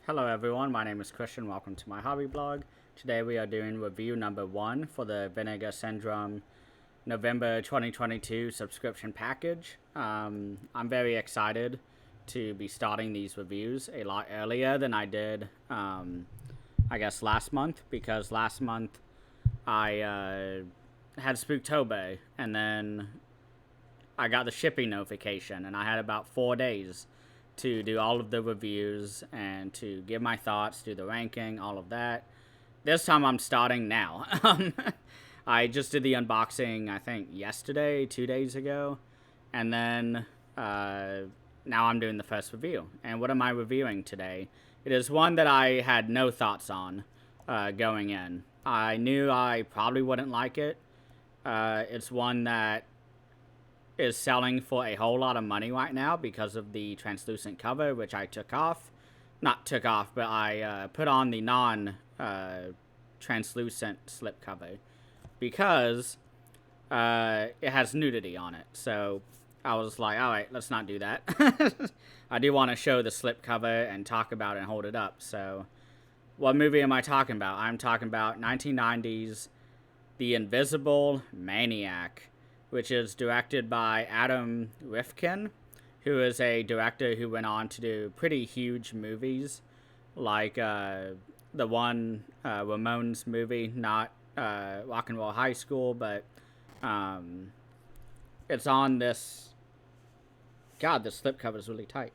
Hello everyone, my name is Christian. Welcome to my hobby blog. Today we are doing review number 1 for the Vinegar Syndrome November 2022 subscription package. I'm very excited to be starting these reviews a lot earlier than I did, I guess, last month, because last month I had Spooktober and then I got the shipping notification and I had about 4 days to do all of the reviews and to give my thoughts, do the ranking, all of that. This time I'm starting now. I just did the unboxing, I think, yesterday, 2 days ago. And then now I'm doing the first review. And what am I reviewing today? It is one that I had no thoughts on going in. I knew I probably wouldn't like it. It's one that is selling for a whole lot of money right now because of the translucent cover, which I took off. Not took off, but I put on the non-translucent slip cover because it has nudity on it. So I was like, alright, let's not do that. I do want to show the slip cover and talk about it and hold it up. So what movie am I talking about? I'm talking about 1990's The Invisible Maniac, which is directed by Adam Rifkin, who is a director who went on to do pretty huge movies, like the one Ramones movie, not Rock and Roll High School, but it's on this. God, this slipcover is really tight.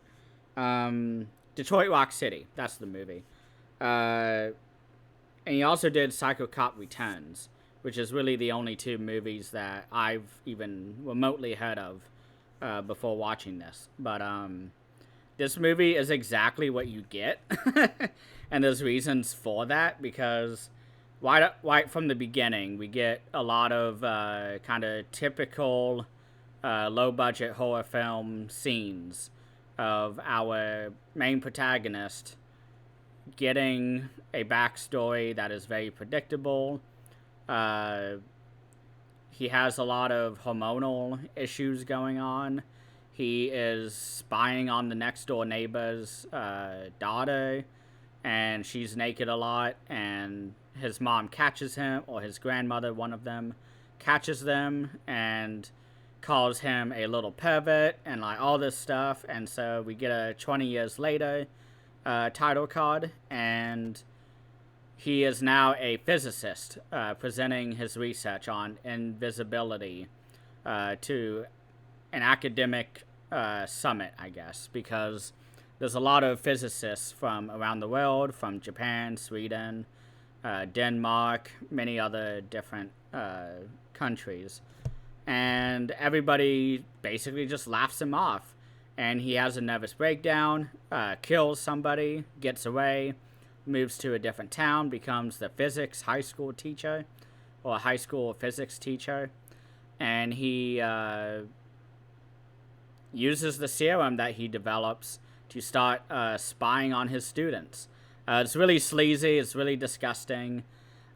Detroit Rock City, that's the movie. And he also did Psycho Cop Returns, which is really the only two movies that I've even remotely heard of before watching this. But this movie is exactly what you get, and there's reasons for that, because right from the beginning, we get a lot of kind of typical low-budget horror film scenes of our main protagonist getting a backstory that is very predictable. He has a lot of hormonal issues going on. He is spying on the next door neighbor's daughter, and she's naked a lot, and his mom catches him, or his grandmother, one of them, catches them and calls him a little pervert and like all this stuff. And so we get a 20 years later title card, and he is now a physicist presenting his research on invisibility to an academic summit, I guess, because there's a lot of physicists from around the world, from Japan, Sweden, Denmark, many other different countries. And everybody basically just laughs him off. And he has a nervous breakdown, kills somebody, gets away, moves to a different town, becomes the physics high school teacher, or a high school physics teacher, and he uses the serum that he develops to start spying on his students. It's really sleazy, it's really disgusting.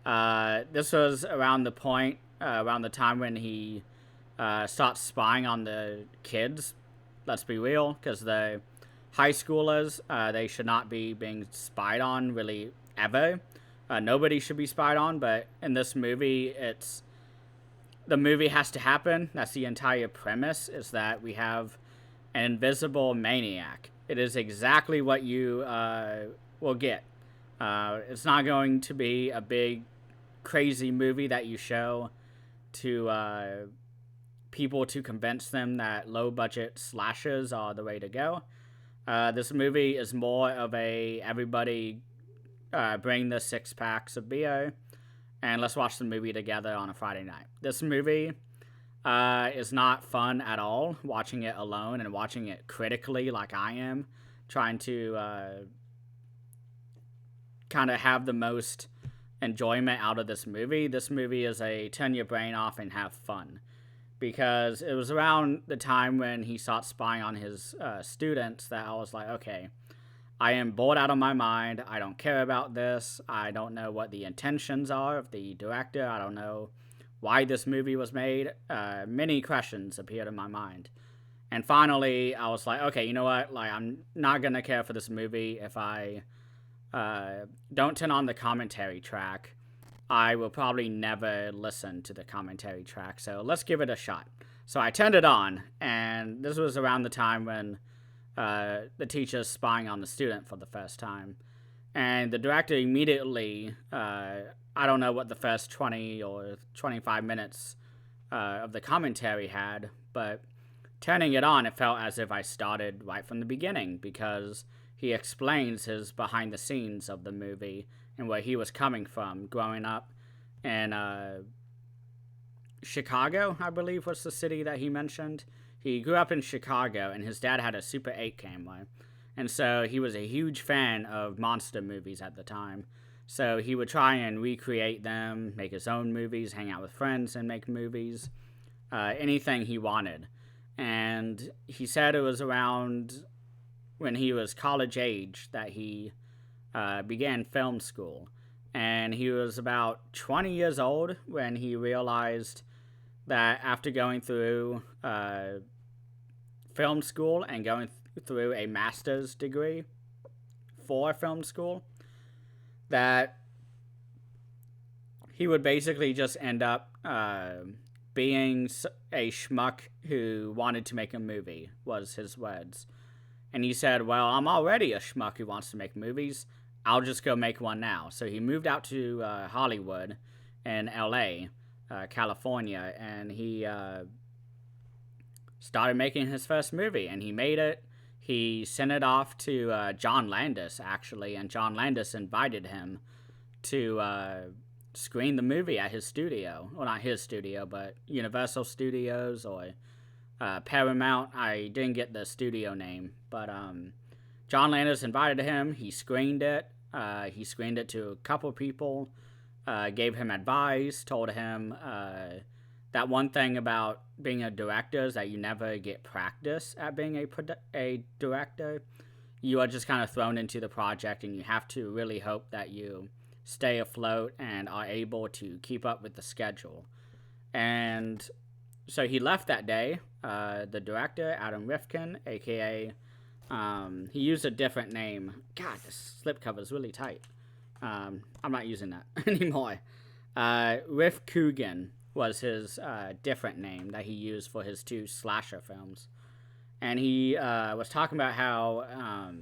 This was around the point, around the time when he starts spying on the kids, let's be real, because the high schoolers, they should not be being spied on, really, ever. Nobody should be spied on, but in this movie, the movie has to happen. That's the entire premise, is that we have an invisible maniac. It is exactly what you will get. It's not going to be a big, crazy movie that you show to people to convince them that low-budget slashers are the way to go. This movie is more of a everybody bring the 6-packs of beer and let's watch the movie together on a Friday night. This movie is not fun at all, watching it alone and watching it critically like I am, trying to kind of have the most enjoyment out of this movie. This movie is a turn your brain off and have fun, because it was around the time when he started spying on his students that I was like, okay, I am bored out of my mind. I don't care about this. I don't know what the intentions are of the director. I don't know why this movie was made. Many questions appeared in my mind. And finally, I was like, okay, you know what? Like, I'm not going to care for this movie if I don't turn on the commentary track. I will probably never listen to the commentary track, so let's give it a shot. So I turned it on, and this was around the time when the teacher's spying on the student for the first time. And the director immediately, I don't know what the first 20 or 25 minutes of the commentary had, but turning it on, it felt as if I started right from the beginning, because he explains his behind the scenes of the movie and where he was coming from growing up in Chicago, I believe was the city that he mentioned. He grew up in Chicago, and his dad had a Super 8 camera. And so he was a huge fan of monster movies at the time. So he would try and recreate them, make his own movies, hang out with friends and make movies, anything he wanted. And he said it was around when he was college age that he began film school. And he was about 20 years old when he realized that after going through film school and going through a master's degree for film school, that he would basically just end up being a schmuck who wanted to make a movie, was his words. And he said, well, I'm already a schmuck who wants to make movies. I'll just go make one now. So he moved out to Hollywood in LA, California, and he started making his first movie, and he made it. He sent it off to John Landis, actually, and John Landis invited him to screen the movie at his studio. Well, not his studio, but Universal Studios or Paramount. I didn't get the studio name, but John Landis invited him. He screened it. He screened it to a couple people, gave him advice, told him that one thing about being a director is that you never get practice at being a director. You are just kind of thrown into the project, and you have to really hope that you stay afloat and are able to keep up with the schedule. And so he left that day. The director, Adam Rifkin, aka, he used a different name. God, this slipcover is really tight. I'm not using that anymore. Riff Coogan was his different name that he used for his 2 slasher films. And he was talking about how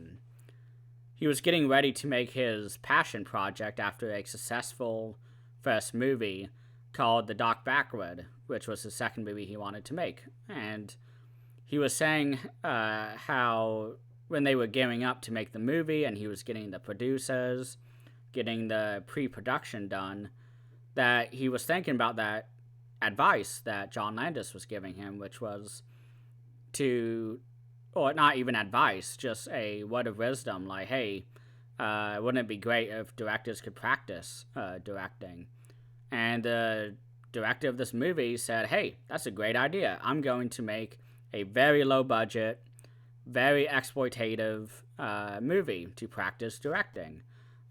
he was getting ready to make his passion project after a successful first movie called The Dark Backward, which was the second movie he wanted to make. And he was saying how when they were gearing up to make the movie and he was getting the producers, getting the pre-production done, that he was thinking about that advice that John Landis was giving him, which was to, or not even advice, just a word of wisdom, like, hey, wouldn't it be great if directors could practice directing? And the director of this movie said, hey, that's a great idea. I'm going to make a very low budget, very exploitative movie to practice directing.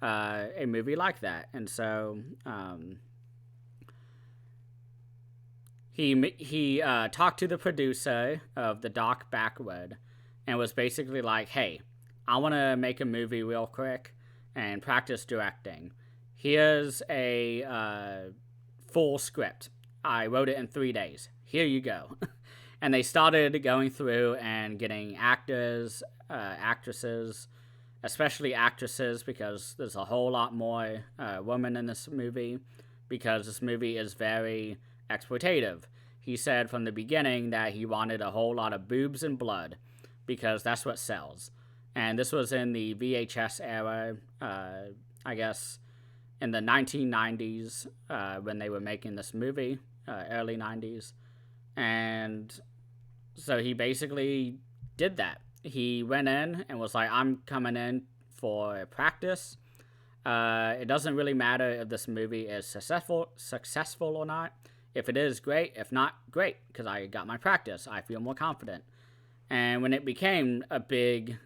A movie like that. And so he talked to the producer of The Dark Backward and was basically like, hey, I want to make a movie real quick and practice directing. Here's a full script. I wrote it in 3 days. Here you go. And they started going through and getting actors, actresses, especially actresses, because there's a whole lot more women in this movie, because this movie is very exploitative. He said from the beginning that he wanted a whole lot of boobs and blood, because that's what sells. And this was in the VHS era, I guess, in the 1990s, when they were making this movie, early 90s. And so he basically did that. He went in and was like, I'm coming in for practice. It doesn't really matter if this movie is successful or not. If it is, great. If not, great, because I got my practice. I feel more confident. And when it became a big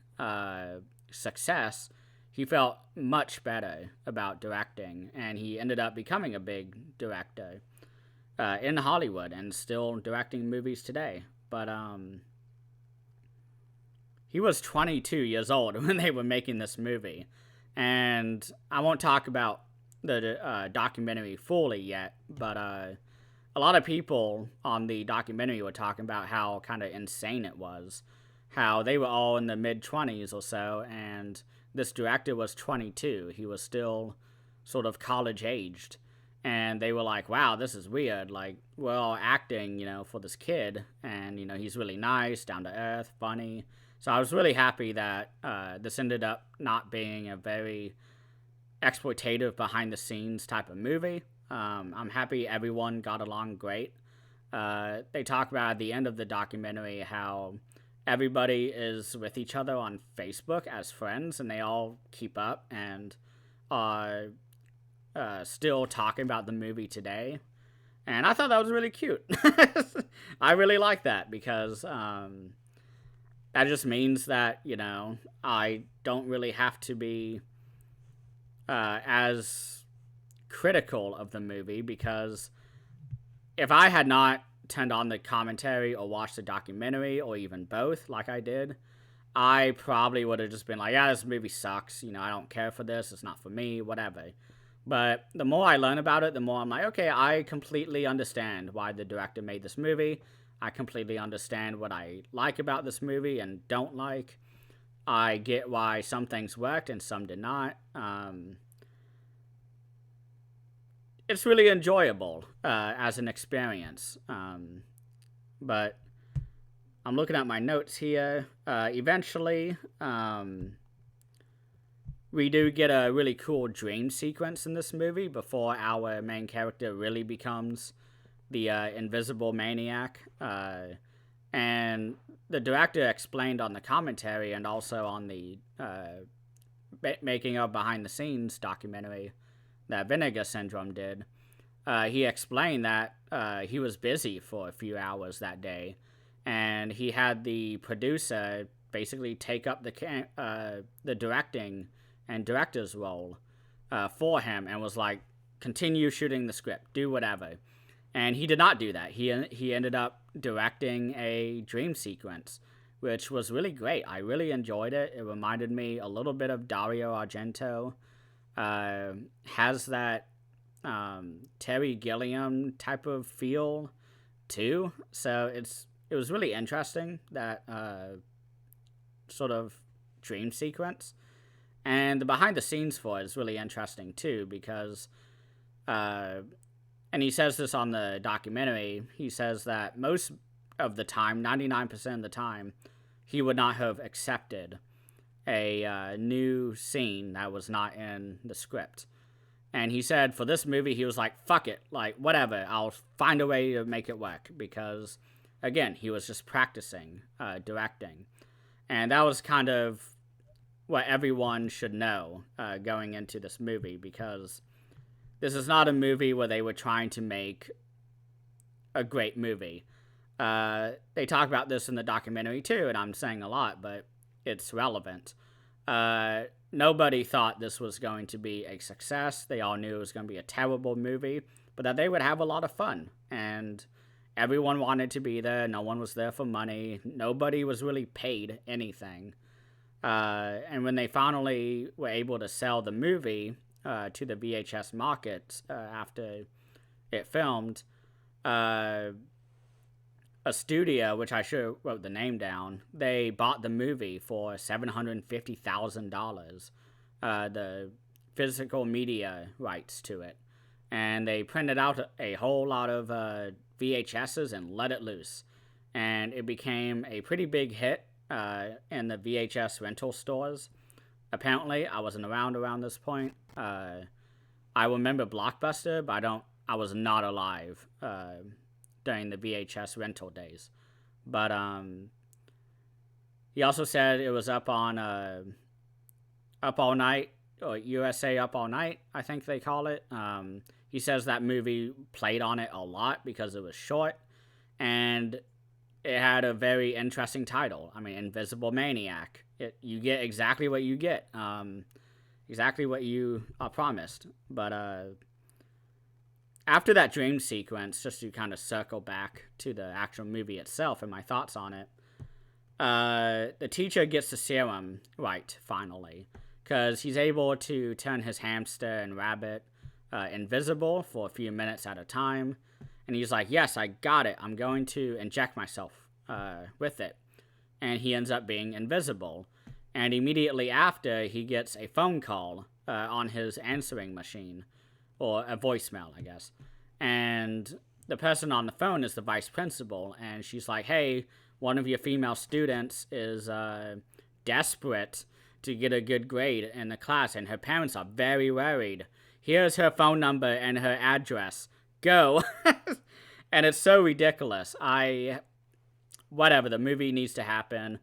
success, he felt much better about directing, and he ended up becoming a big director in Hollywood and still directing movies today. But he was 22 years old when they were making this movie. And I won't talk about the documentary fully yet, but a lot of people on the documentary were talking about how kind of insane it was. How they were all in the mid-20s or so, and this director was 22. He was still sort of college-aged. And they were like, wow, this is weird. Like, we're all acting, for this kid. And, he's really nice, down to earth, funny. So I was really happy that this ended up not being a very exploitative behind-the-scenes type of movie. I'm happy everyone got along great. They talk about at the end of the documentary how everybody is with each other on Facebook as friends, and they all keep up and are still talking about the movie today. And I thought that was really cute. I really like that because that just means that, I don't really have to be as critical of the movie, because if I had not turned on the commentary or watched the documentary or even both like I did, I probably would have just been like, yeah, this movie sucks. I don't care for this. It's not for me, whatever. But the more I learn about it, the more I'm like, okay, I completely understand why the director made this movie. I completely understand what I like about this movie and don't like. I get why some things worked and some did not. It's really enjoyable as an experience. But I'm looking at my notes here. Eventually, we do get a really cool dream sequence in this movie before our main character really becomes the invisible maniac. And the director explained on the commentary and also on the making of behind the scenes documentary that Vinegar Syndrome did. He explained that he was busy for a few hours that day, and he had the producer basically take up the directing and director's role for him, and was like, continue shooting the script, do whatever. And he did not do that. He ended up directing a dream sequence, which was really great. I really enjoyed it. It reminded me a little bit of Dario Argento. Has that Terry Gilliam type of feel too. So it was really interesting, that sort of dream sequence. And the behind the scenes for it is really interesting too, because and he says this on the documentary, he says that most of the time, 99% of the time, he would not have accepted a new scene that was not in the script. And he said for this movie, he was like, fuck it, like, whatever, I'll find a way to make it work, because, again, he was just practicing directing. And that was kind of what everyone should know going into this movie, because this is not a movie where they were trying to make a great movie. They talk about this in the documentary too, and I'm saying a lot, but it's relevant. Nobody thought this was going to be a success. They all knew it was going to be a terrible movie, but that they would have a lot of fun. And everyone wanted to be there. No one was there for money. Nobody was really paid anything. And when they finally were able to sell the movie to the VHS market after it filmed, a studio, which I should have wrote the name down, they bought the movie for $750,000, the physical media rights to it. And they printed out a whole lot of VHSs and let it loose. And it became a pretty big hit in the VHS rental stores. Apparently, I wasn't around this point. I remember Blockbuster, but I was not alive during the VHS rental days. But he also said it was up on Up All Night, or USA Up All Night, I think they call it. He says that movie played on it a lot because it was short, and it had a very interesting title. I mean, Invisible Maniac. You get exactly what you get, exactly what you are promised. But after that dream sequence, just to kind of circle back to the actual movie itself and my thoughts on it, the teacher gets the serum right, finally. because he's able to turn his hamster and rabbit invisible for a few minutes at a time. And he's like, yes, I got it. I'm going to inject myself with it. And he ends up being invisible. And immediately after, he gets a phone call on his answering machine, or a voicemail, I guess. And the person on the phone is the vice principal, and she's like, hey, one of your female students is desperate to get a good grade in the class, and her parents are very worried. Here's her phone number and her address. Go. And it's so ridiculous. Whatever, the movie needs to happen.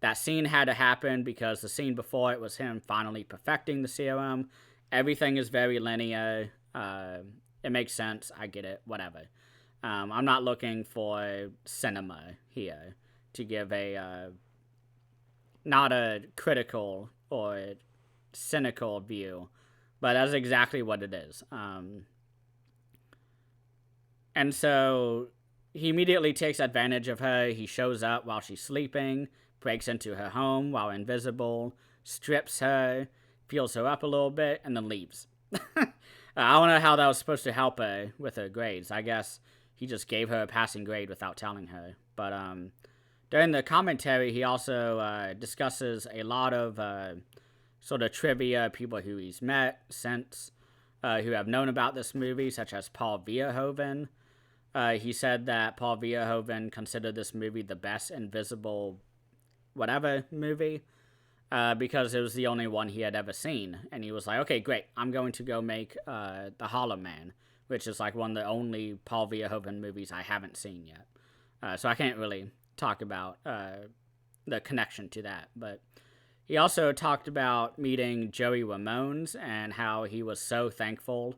That scene had to happen because the scene before it was him finally perfecting the serum. Everything is very linear. It makes sense. I get it. Whatever. I'm not looking for cinema here to give not a critical or cynical view, but that's exactly what it is. And so he immediately takes advantage of her. He shows up while she's sleeping, breaks into her home while invisible, strips her, peels her up a little bit, and then leaves. I don't know how that was supposed to help her with her grades. I guess he just gave her a passing grade without telling her. But during the commentary, he also discusses a lot of sort of trivia, people who he's met since, who have known about this movie, such as Paul Verhoeven. He said that Paul Verhoeven considered this movie the best invisible whatever movie, because it was the only one he had ever seen. And he was like, okay, great, I'm going to go make The Hollow Man, which is like one of the only Paul Verhoeven movies I haven't seen yet. So I can't really talk about the connection to that. But he also talked about meeting Joey Ramones and how he was so thankful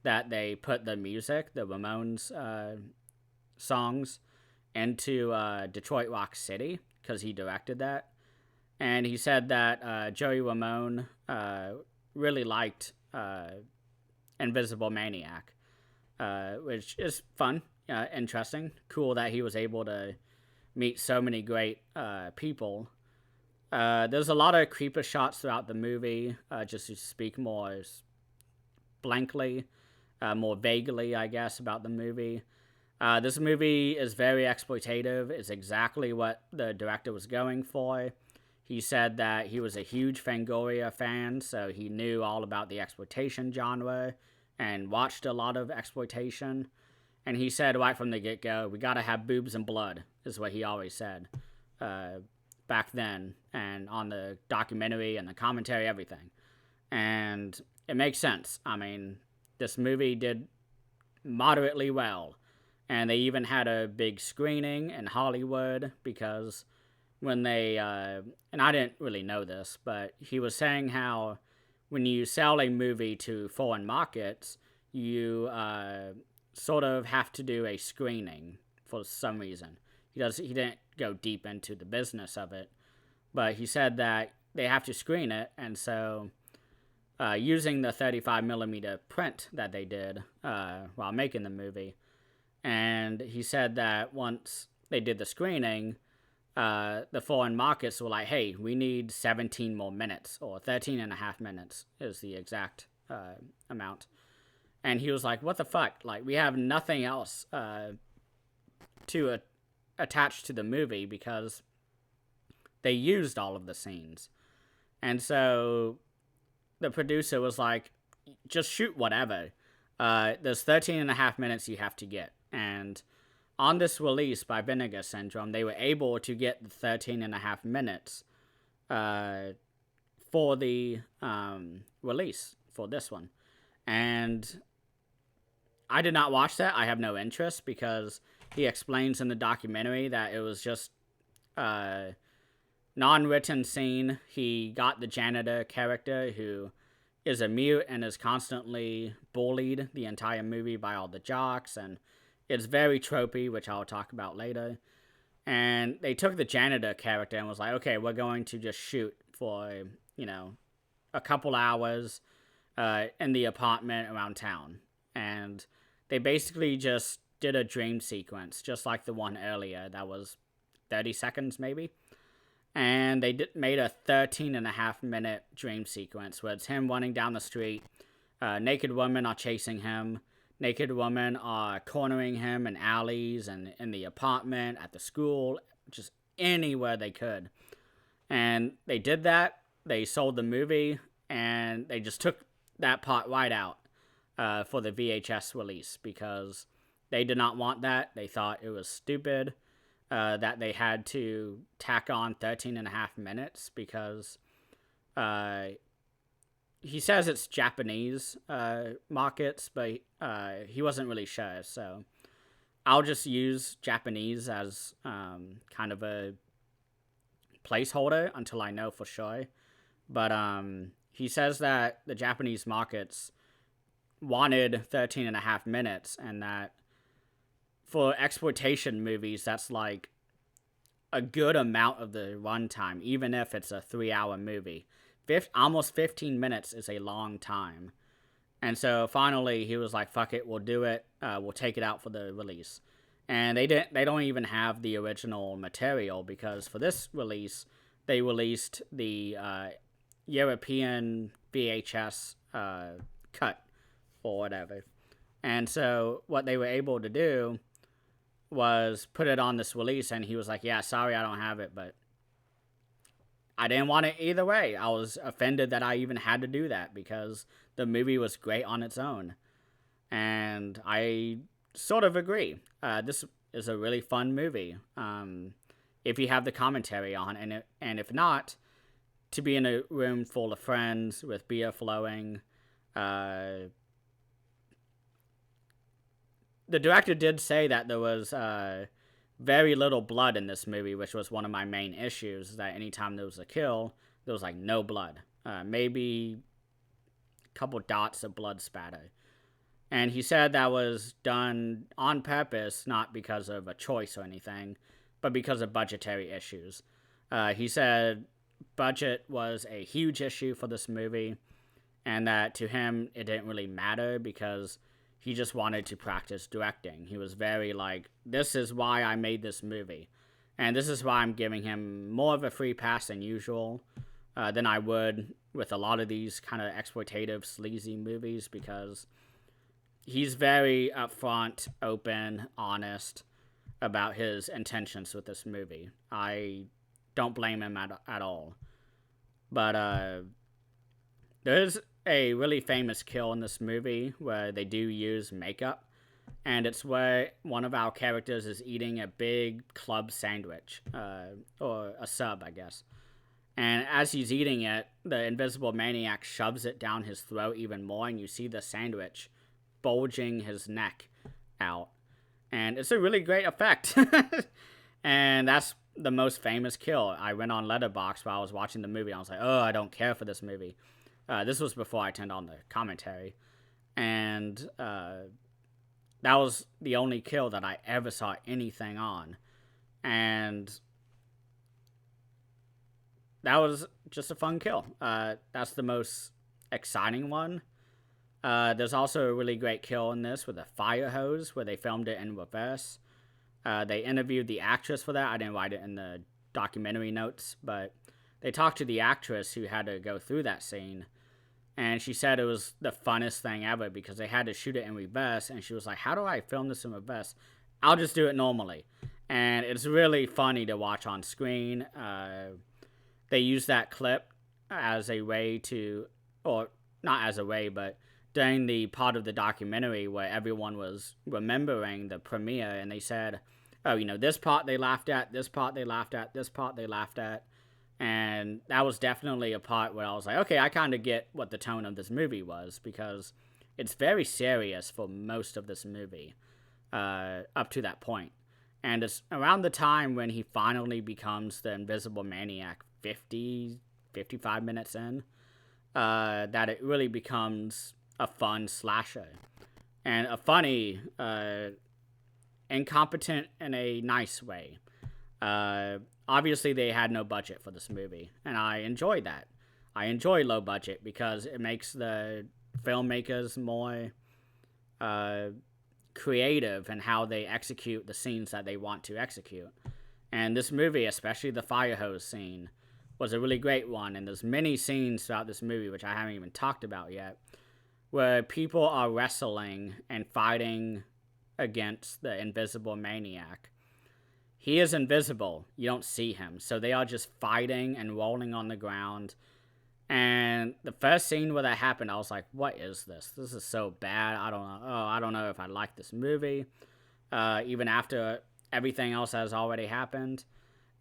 that they put the music, the Ramones songs, into Detroit Rock City, because he directed that. And he said that Joey Ramone really liked Invisible Maniac, which is fun, interesting, cool that he was able to meet so many great people. There's a lot of creeper shots throughout the movie, just to speak more blankly, more vaguely, I guess, about the movie. This movie is very exploitative. It's exactly what the director was going for. He said that he was a huge Fangoria fan, so he knew all about the exploitation genre and watched a lot of exploitation. And he said right from the get-go, we gotta have boobs and blood, is what he always said back then, and on the documentary and the commentary, everything. And it makes sense. I mean, this movie did moderately well. And they even had a big screening in Hollywood because when they, and I didn't really know this, but he was saying how when you sell a movie to foreign markets, you sort of have to do a screening for some reason. He didn't go deep into the business of it, but he said that they have to screen it, and so using the 35mm print that they did while making the movie. And he said that once they did the screening, the foreign markets were like, hey, we need 17 more minutes, or 13 and a half minutes is the exact amount. And he was like, what the fuck? Like, we have nothing else to attach to the movie because they used all of the scenes. And so the producer was like, just shoot whatever. There's 13 and a half minutes you have to get. And on this release by Vinegar Syndrome, they were able to get the 13 and a half minutes for the release for this one. And I did not watch that. I have no interest because he explains in the documentary that it was just a non-written scene. He got the janitor character who is a mute and is constantly bullied the entire movie by all the jocks, and it's very tropey, which I'll talk about later. And they took the janitor character and was like, okay, we're going to just shoot for, a couple hours in the apartment around town. And they basically just did a dream sequence, just like the one earlier that was 30 seconds maybe. And they made a 13.5-minute dream sequence where it's him running down the street. Naked women are chasing him. Naked women are cornering him in alleys and in the apartment, at the school, just anywhere they could. And they did that. They sold the movie, and they just took that part right out for the VHS release because they did not want that. They thought it was stupid that they had to tack on 13.5 minutes because he says it's Japanese markets, but he wasn't really sure. So I'll just use Japanese as kind of a placeholder until I know for sure. But he says that the Japanese markets wanted 13.5 minutes, and that for exploitation movies, that's like a good amount of the runtime, even if it's a 3-hour movie. Almost 15 minutes is a long time. And so finally he was like, fuck it, we'll do it. We'll take it out for the release. And they don't even have the original material because for this release, they released the European VHS cut or whatever. And so what they were able to do was put it on this release, and he was like, yeah, sorry I don't have it, but I didn't want it either way. I was offended that I even had to do that because the movie was great on its own. And I sort of agree. This is a really fun movie. If you have the commentary on, and if not, to be in a room full of friends with beer flowing. The director did say that there was very little blood in this movie, which was one of my main issues, that anytime there was a kill, there was like no blood. Maybe a couple dots of blood spatter. And he said that was done on purpose, not because of a choice or anything, but because of budgetary issues. He said budget was a huge issue for this movie, and that to him it didn't really matter because he just wanted to practice directing. He was very like, this is why I made this movie. And this is why I'm giving him more of a free pass than usual, than I would with a lot of these kind of exploitative, sleazy movies, because he's very upfront, open, honest about his intentions with this movie. I don't blame him at all. But there's a really famous kill in this movie where they do use makeup, and it's where one of our characters is eating a big club sandwich, or a sub, I guess. And as he's eating it, the invisible maniac shoves it down his throat even more, and you see the sandwich bulging his neck out. And it's a really great effect. And that's the most famous kill. I went on Letterboxd while I was watching the movie, and I was like, oh, I don't care for this movie. This was before I turned on the commentary. And that was the only kill that I ever saw anything on. And that was just a fun kill. That's the most exciting one. There's also a really great kill in this with a fire hose where they filmed it in reverse. They interviewed the actress for that. I didn't write it in the documentary notes, but they talked to the actress who had to go through that scene. And she said it was the funnest thing ever because they had to shoot it in reverse. And she was like, how do I film this in reverse? I'll just do it normally. And it's really funny to watch on screen. They used that clip as a way to, or not as a way, but during the part of the documentary where everyone was remembering the premiere, and they said, oh, this part they laughed at, this part they laughed at, this part they laughed at. And that was definitely a part where I was like, okay, I kind of get what the tone of this movie was, because it's very serious for most of this movie, up to that point. And it's around the time when he finally becomes the invisible maniac, 55 minutes in, that it really becomes a fun slasher. And a funny, incompetent in a nice way. Obviously, they had no budget for this movie, and I enjoy that. I enjoy low budget because it makes the filmmakers more creative in how they execute the scenes that they want to execute. And this movie, especially the fire hose scene, was a really great one. And there's many scenes throughout this movie, which I haven't even talked about yet, where people are wrestling and fighting against the invisible maniac. He is invisible. You don't see him. So they are just fighting and rolling on the ground. And the first scene where that happened, I was like, what is this? This is so bad. I don't know. Oh, I don't know if I like this movie. Even after everything else has already happened.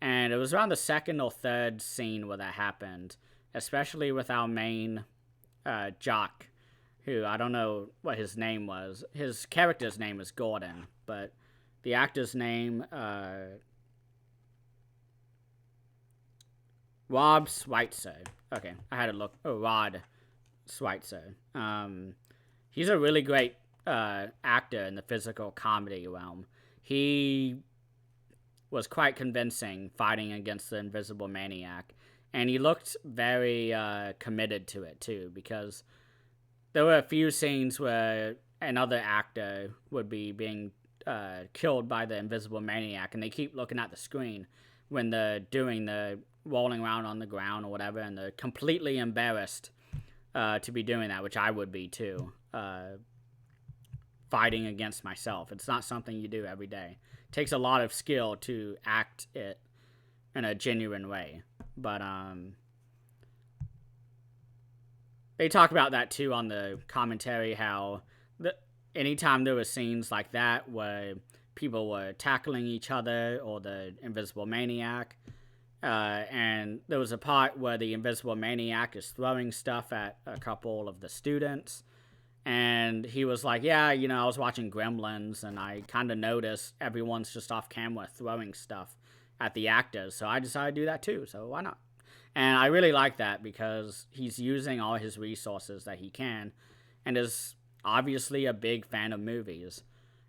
And it was around the second or third scene where that happened. Especially with our main jock, who I don't know what his name was. His character's name is Gordon, but the actor's name, Rob Schweitzer. Okay, I had to look. Oh, Rod Schweitzer. He's a really great actor in the physical comedy realm. He was quite convincing fighting against the invisible maniac, and he looked very committed to it too, because there were a few scenes where another actor would be being killed by the invisible maniac, and they keep looking at the screen when they're doing the rolling around on the ground or whatever, and they're completely embarrassed to be doing that, which I would be too, fighting against myself. It's not something you do every day. It takes a lot of skill to act it in a genuine way. But they talk about that too on the commentary, how anytime there were scenes like that where people were tackling each other or the invisible maniac, and there was a part where the invisible maniac is throwing stuff at a couple of the students, and he was like, yeah, you know, I was watching Gremlins, and I kind of noticed everyone's just off camera throwing stuff at the actors, so I decided to do that too, so why not? And I really like that, because he's using all his resources that he can, and is obviously a big fan of movies.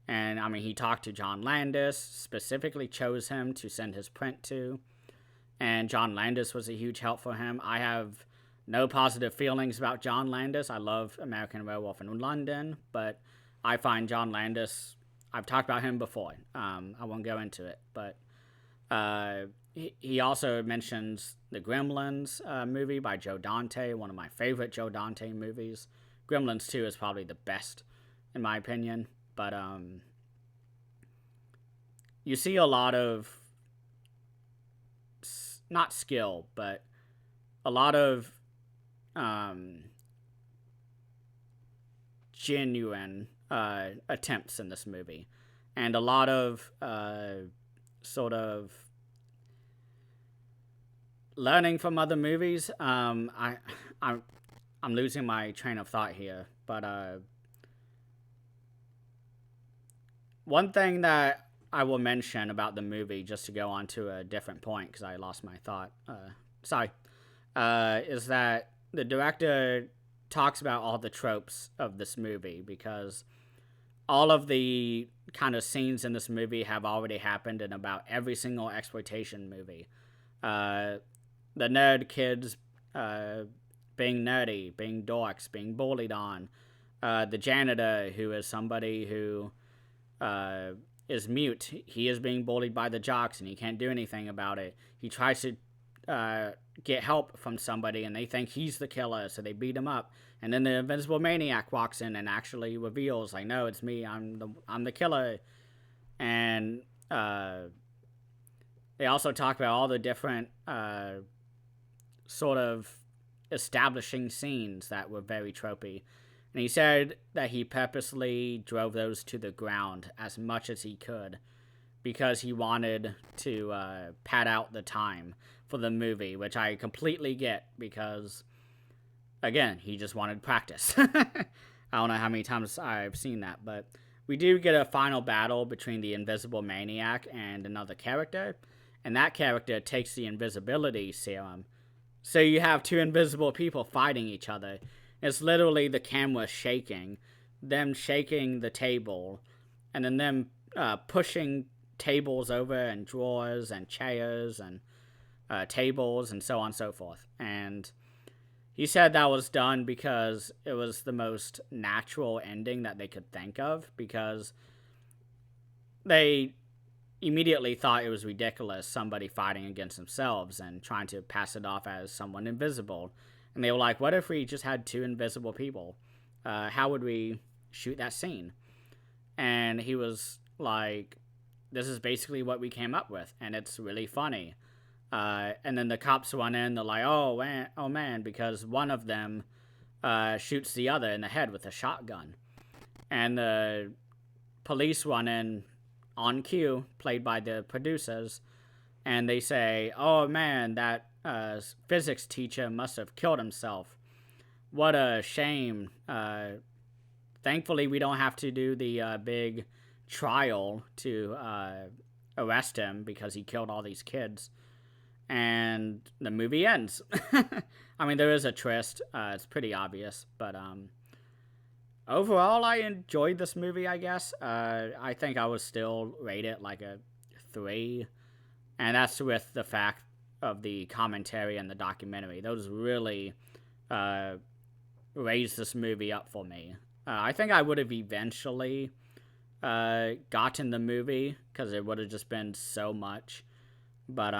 And I mean, he talked to John Landis, specifically chose him to send his print to, and John Landis was a huge help for him. I have no positive feelings about John Landis. I love American Werewolf in London, but I find John Landis, I've talked about him before. I won't go into it, but he also mentions the Gremlins movie by Joe Dante, one of my favorite Joe Dante movies. Gremlins 2 is probably the best, in my opinion, but you see a lot of, not skill, but a lot of genuine attempts in this movie, and a lot of sort of learning from other movies. I'm losing my train of thought here, but one thing that I will mention about the movie, just to go on to a different point, because I lost my thought, is that the director talks about all the tropes of this movie, because all of the kind of scenes in this movie have already happened in about every single exploitation movie. The nerd kids being nerdy, being dorks, being bullied on. The janitor, who is somebody who is mute. He is being bullied by the jocks, and he can't do anything about it. He tries to get help from somebody, and they think he's the killer, so they beat him up. And then the invisible maniac walks in and actually reveals, like, no, it's me. I'm the killer. And they also talk about all the different sort of establishing scenes that were very tropey. And he said that he purposely drove those to the ground as much as he could, because he wanted to pad out the time for the movie, which I completely get, because, again, he just wanted practice. I don't know how many times I've seen that, but we do get a final battle between the invisible maniac and another character, and that character takes the invisibility serum. So you have two invisible people fighting each other. It's literally the camera shaking, them shaking the table, and then them pushing tables over, and drawers and chairs and tables and so on and so forth. And he said that was done because it was the most natural ending that they could think of, because they immediately thought it was ridiculous, somebody fighting against themselves and trying to pass it off as someone invisible. And they were like, what if we just had 2 invisible people? How would we shoot that scene? And he was like, this is basically what we came up with, and it's really funny. And then the cops run in, they're like, oh man, because one of them shoots the other in the head with a shotgun. And the police run in on cue, played by the producers, and they say, oh man, that physics teacher must have killed himself. What a shame. Thankfully, we don't have to do the big trial to arrest him because he killed all these kids. And the movie ends. I mean, there is a twist. It's pretty obvious, but overall, I enjoyed this movie, I guess. I think I would still rate it like a 3, and that's with the fact of the commentary and the documentary. Those really raised this movie up for me. I think I would have eventually gotten the movie because it would have just been so much, but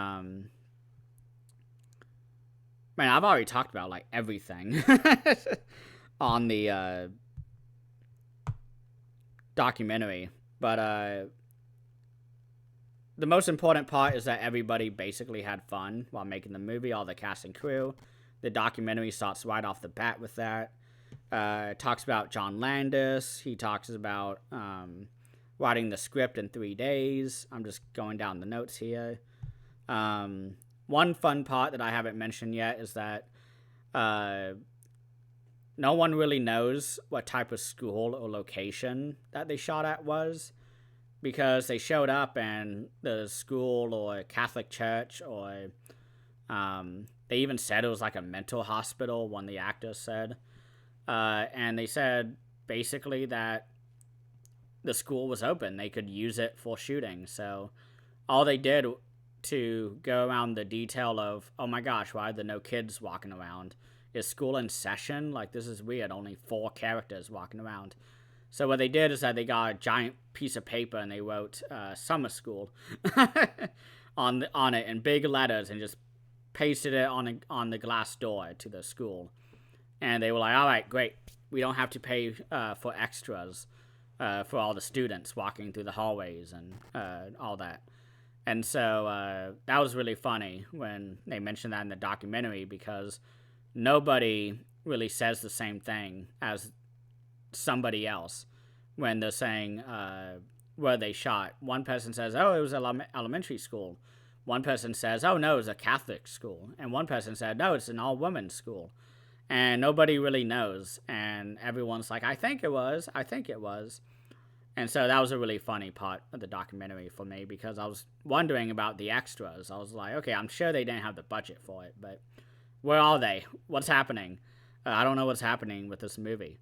man, I've already talked about like everything on the documentary, but the most important part is that everybody basically had fun while making the movie, all the cast and crew. The documentary starts right off the bat with that. Talks about John Landis. He talks about writing the script in 3 days. I'm just going down the notes here. One fun part that I haven't mentioned yet is that no one really knows what type of school or location that they shot at was, because they showed up and the school or Catholic church or they even said it was like a mental hospital, one of the actors said. And they said basically that the school was open. They could use it for shooting. So all they did to go around the detail of, oh my gosh, why are there no kids walking around? Is school in session? Like, this is weird. Only 4 characters walking around. So what they did is that they got a giant piece of paper and they wrote summer school on it in big letters and just pasted it on the glass door to the school. And they were like, all right, great. We don't have to pay for extras for all the students walking through the hallways and all that. And so that was really funny when they mentioned that in the documentary, because nobody really says the same thing as somebody else when they're saying where they shot. One person says, oh, it was an elementary school. One person says, oh, no, it was a Catholic school. And one person said, no, it's an all-women's school. And nobody really knows. And everyone's like, I think it was. And so that was a really funny part of the documentary for me, because I was wondering about the extras. I was like, okay, I'm sure they didn't have the budget for it, but where are they? What's happening? I don't know what's happening with this movie.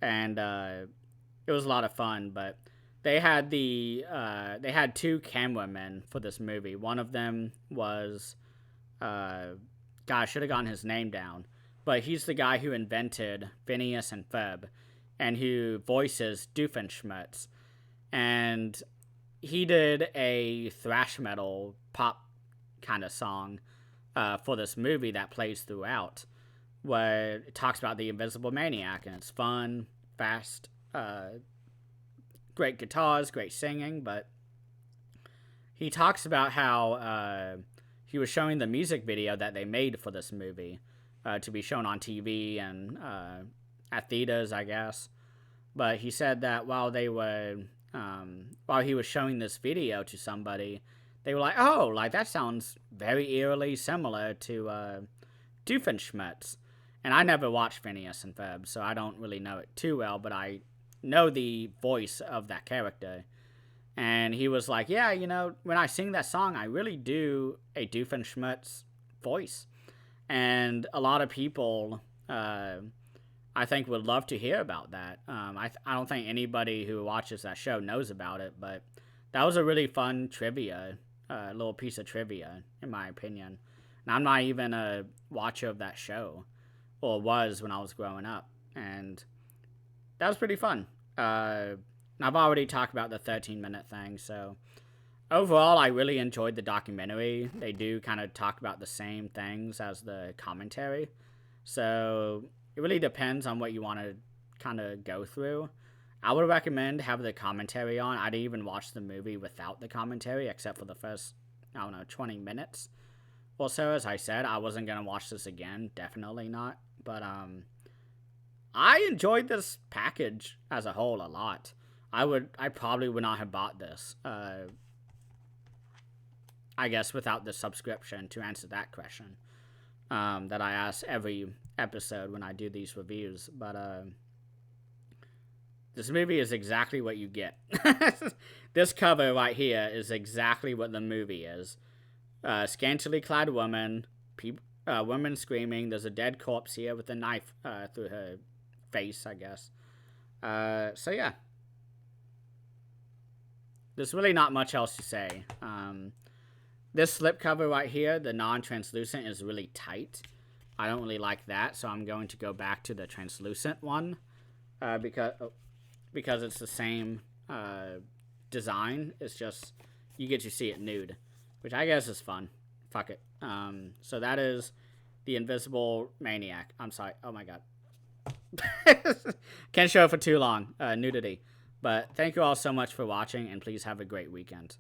And it was a lot of fun, but they had 2 cameramen for this movie. One of them was, God, I should have gotten his name down, but he's the guy who invented Phineas and Ferb and who voices Doofenshmirtz. And he did a thrash metal pop kind of song for this movie that plays throughout, where it talks about the Invisible Maniac, and it's fun, fast, great guitars, great singing. But he talks about how he was showing the music video that they made for this movie to be shown on TV and at theaters, I guess. But he said that while he was showing this video to somebody, they were like, oh, like that sounds very eerily similar to Doofenshmirtz. And I never watched Phineas and Ferb, so I don't really know it too well, but I know the voice of that character. And he was like, yeah, you know, when I sing that song, I really do a Doofenshmirtz voice. And a lot of people, I think, would love to hear about that. I don't think anybody who watches that show knows about it, but that was a really fun trivia, little piece of trivia, in my opinion. And I'm not even a watcher of that show, or was when I was growing up, and that was pretty fun. I've already talked about the 13-minute thing, so Overall, I really enjoyed the documentary. They do kind of talk about the same things as the commentary. So it really depends on what you want to kind of go through. I would recommend have the commentary on. I'd even watch the movie without the commentary, except for the first, I don't know, 20 minutes or so. As I said, I wasn't going to watch this again. Definitely not. But I enjoyed this package as a whole a lot. I probably would not have bought this. I guess without the subscription, to answer that question that I ask every episode when I do these reviews. But this movie is exactly what you get. This cover right here is exactly what the movie is. Scantily clad woman, woman screaming. There's a dead corpse here with a knife through her face, I guess. So yeah. There's really not much else to say. This slipcover right here, the non-translucent, is really tight. I don't really like that, so I'm going to go back to the translucent one because it's the same design. It's just you get to see it nude, which I guess is fun. Fuck it. So that is the Invisible Maniac. I'm sorry. Oh my god. Can't show it for too long. Nudity. But thank you all so much for watching, and please have a great weekend.